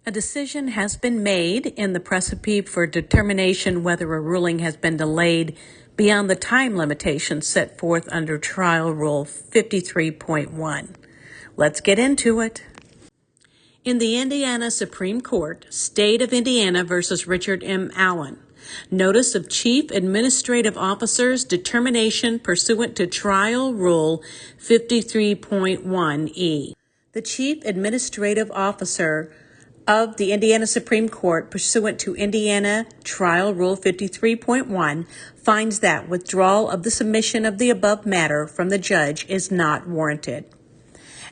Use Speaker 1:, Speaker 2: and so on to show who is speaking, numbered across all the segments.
Speaker 1: A decision has been made in the Praecipe for determination whether a ruling has been delayed beyond the time limitation set forth under Trial Rule 53.1. Let's get into it. In the Indiana Supreme Court, State of Indiana versus Richard M. Allen, Notice of Chief Administrative Officer's determination pursuant to Trial Rule 53.1E. The Chief Administrative Officer of the Indiana Supreme Court, pursuant to Indiana Trial Rule 53.1, finds that withdrawal of the submission of the above matter from the judge is not warranted.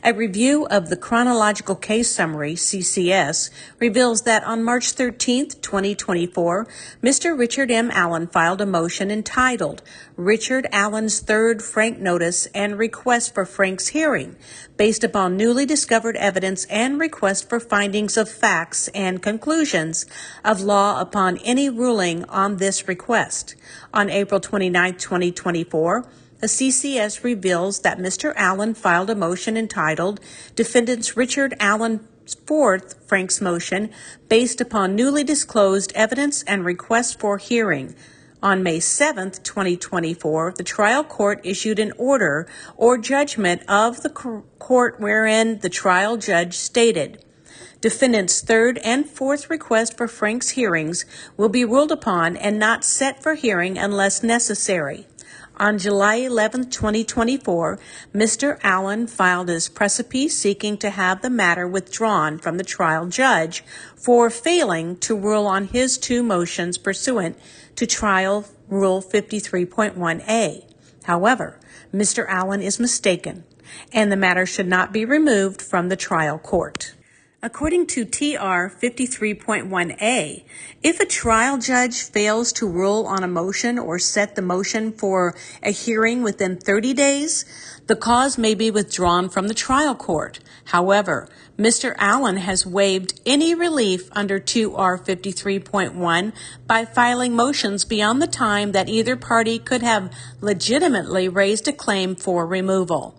Speaker 1: A review of the Chronological Case Summary, CCS, reveals that on March 13, 2024, Mr. Richard M. Allen filed a motion entitled Richard Allen's Third Frank Notice and Request for Frank's Hearing, based upon newly discovered evidence and request for findings of facts and conclusions of law upon any ruling on this request. On April 29, 2024, the CCS reveals that Mr. Allen filed a motion entitled Defendants Richard Allen Fourth Frank's Motion based upon newly disclosed evidence and request for hearing. On May 7, 2024, the trial court issued an order or judgment of the court wherein the trial judge stated, Defendant's third and fourth request for Frank's hearings will be ruled upon and not set for hearing unless necessary. On July 11, 2024, Mr. Allen filed his Praecipe seeking to have the matter withdrawn from the trial judge for failing to rule on his two motions pursuant to Trial Rule 53.1a. However, Mr. Allen is mistaken, and the matter should not be removed from the trial court. According to TR 53.1a, if a trial judge fails to rule on a motion or set the motion for a hearing within 30 days, the cause may be withdrawn from the trial court. However, Mr. Allen has waived any relief under 2R 53.1 by filing motions beyond the time that either party could have legitimately raised a claim for removal.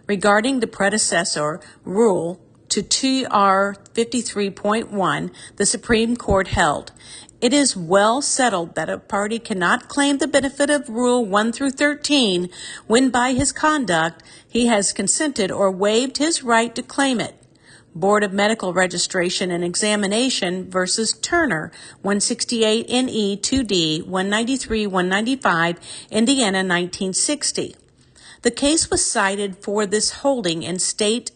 Speaker 1: Regarding the predecessor rule to TR 53.1, the Supreme Court held, it is well settled that a party cannot claim the benefit of Rule 1 through 13 when by his conduct he has consented or waived his right to claim it. Board of Medical Registration and Examination versus Turner, 168 NE 2D 193 195, Indiana 1960. The case was cited for this holding in State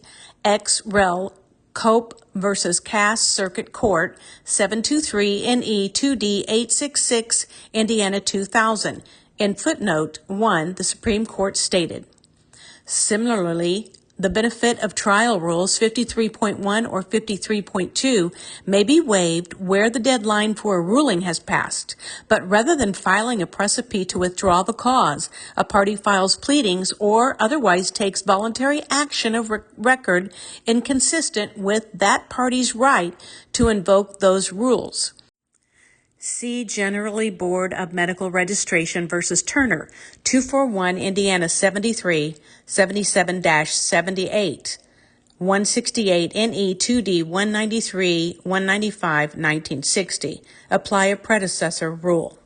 Speaker 1: Ex Rel. Cope versus Cass Circuit Court, 723 NE 2D 866, Indiana 2000. In footnote 1, the Supreme Court stated, similarly, the benefit of trial rules 53.1 or 53.2 may be waived where the deadline for a ruling has passed, but rather than filing a Praecipe to withdraw the cause, a party files pleadings or otherwise takes voluntary action of record inconsistent with that party's right to invoke those rules. See Generally Board of Medical Registration versus Turner, 241 Indiana 73, 77-78, 168 NE 2D 193, 195, 1960. Apply a predecessor rule.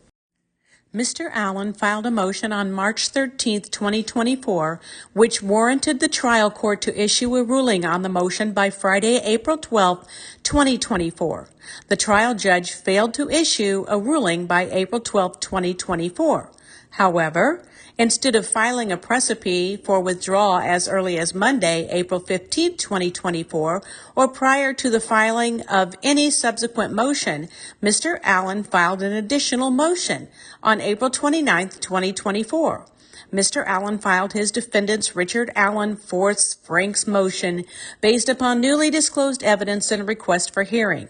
Speaker 1: Mr. Allen filed a motion on March 13, 2024, which warranted the trial court to issue a ruling on the motion by Friday, April 12, 2024. The trial judge failed to issue a ruling by April 12, 2024. However, instead of filing a Praecipe for withdrawal as early as Monday, April 15, 2024, or prior to the filing of any subsequent motion, Mr. Allen filed an additional motion on April 29, 2024. Mr. Allen filed his defendant's Richard Allen Fourth Frank's motion based upon newly disclosed evidence and request for hearing.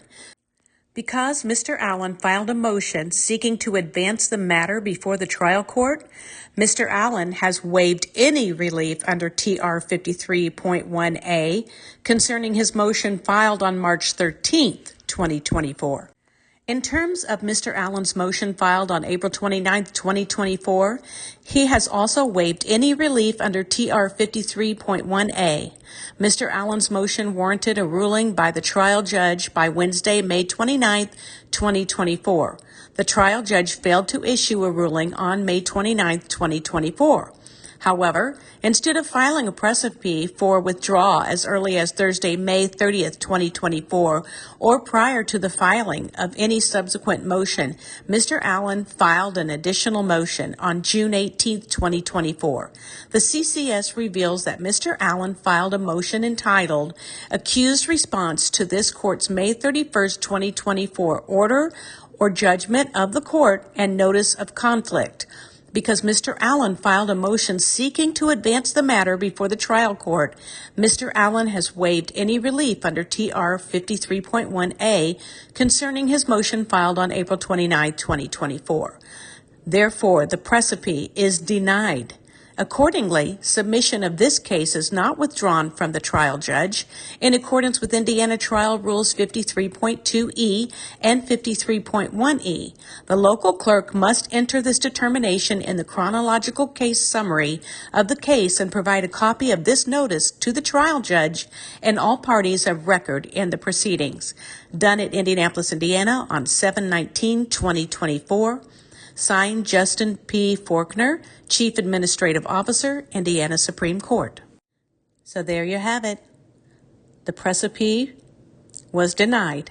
Speaker 1: Because Mr. Allen filed a motion seeking to advance the matter before the trial court, Mr. Allen has waived any relief under TR 53.1a concerning his motion filed on March 13, 2024. In terms of Mr. Allen's motion filed on April 29, 2024, he has also waived any relief under TR 53.1A. Mr. Allen's motion warranted a ruling by the trial judge by Wednesday, May 29, 2024. The trial judge failed to issue a ruling on May 29, 2024. However, instead of filing a Praecipe for withdrawal as early as Thursday, May 30th, 2024, or prior to the filing of any subsequent motion, Mr. Allen filed an additional motion on June 18th, 2024. The CCS reveals that Mr. Allen filed a motion entitled Accused Response to this Court's May 31st, 2024 order or judgment of the court and notice of conflict. Because Mr. Allen filed a motion seeking to advance the matter before the trial court, Mr. Allen has waived any relief under TR 53.1A concerning his motion filed on April 29, 2024. Therefore, the Praecipe is denied. Accordingly, submission of this case is not withdrawn from the trial judge in accordance with Indiana Trial Rules 53.2E and 53.1E. The local clerk must enter this determination in the chronological case summary of the case and provide a copy of this notice to the trial judge and all parties of record in the proceedings. Done at Indianapolis, Indiana on 7/19/2024. Signed, Justin P. Faulkner, Chief Administrative Officer, Indiana Supreme Court. So there you have it. The Praecipe was denied.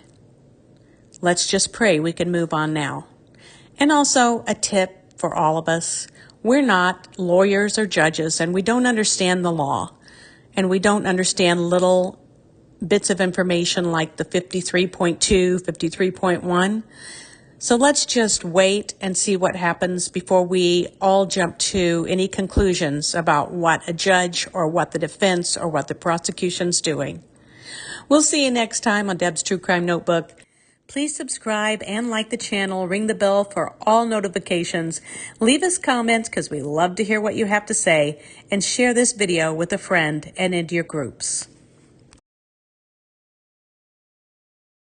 Speaker 1: Let's just pray we can move on now. And also a tip for all of us. We're not lawyers or judges, and we don't understand the law. And we don't understand little bits of information like the 53.2, 53.1. So let's just wait and see what happens before we all jump to any conclusions about what a judge or what the defense or what the prosecution's doing. We'll see you next time on Deb's True Crime Notebook. Please subscribe and like the channel. Ring the bell for all notifications. Leave us comments because we love to hear what you have to say. And share this video with a friend and into your groups.